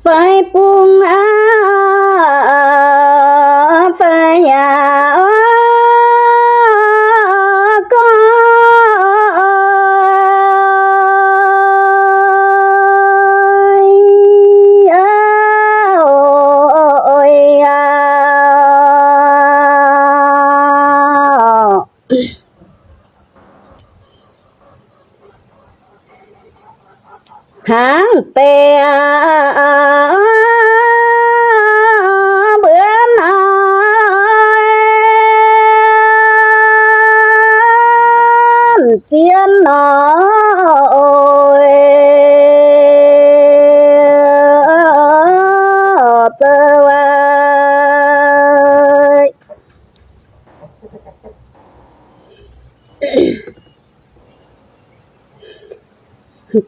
phải buông phải hàng bè bữa chiến nổi trở lại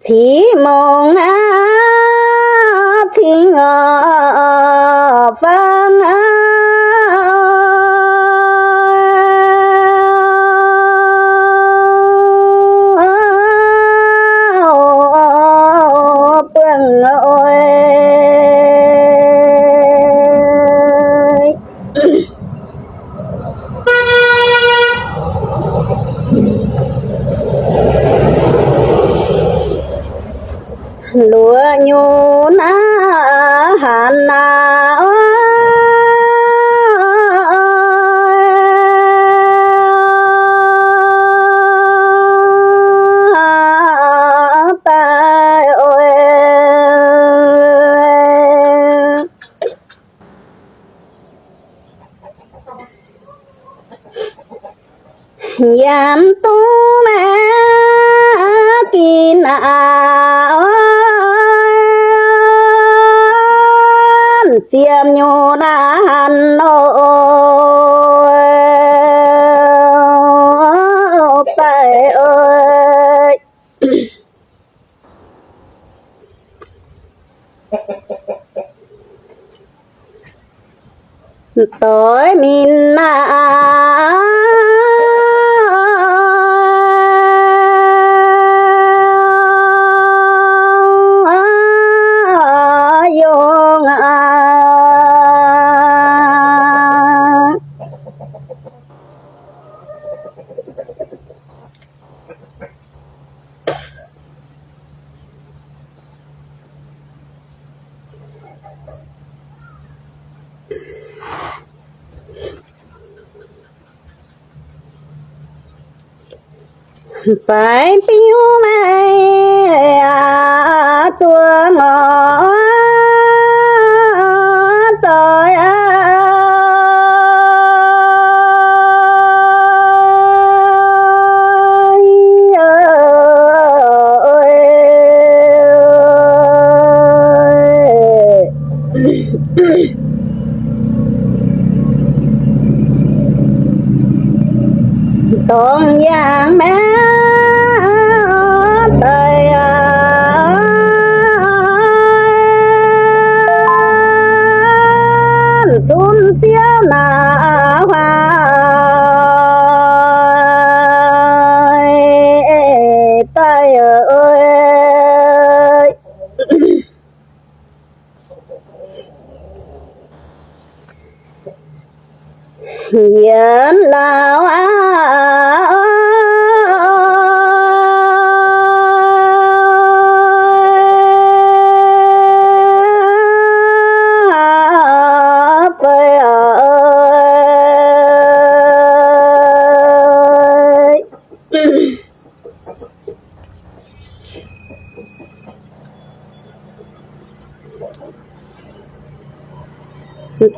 chỉ mong thì ngờ vang bưng ơi lúa nhô na hàn na ta ơi yan tu mẹ kín chiêm nhô na hàn ôi tay ơi tối min na phải piu mẹ chua ngõ trời ơi con giang bé tay xuống xíu là hoa tay ơi dân lao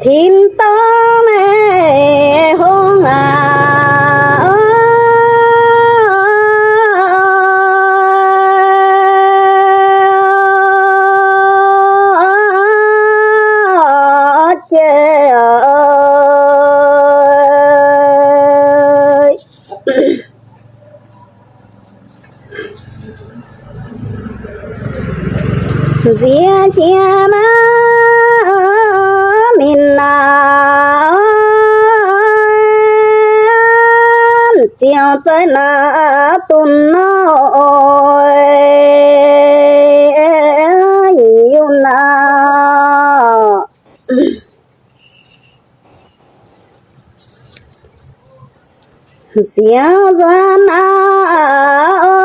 xin tớ mẹ hôn chê ơi dìa chia má mình chiều tới là tuần nói yêu na xéo doan áo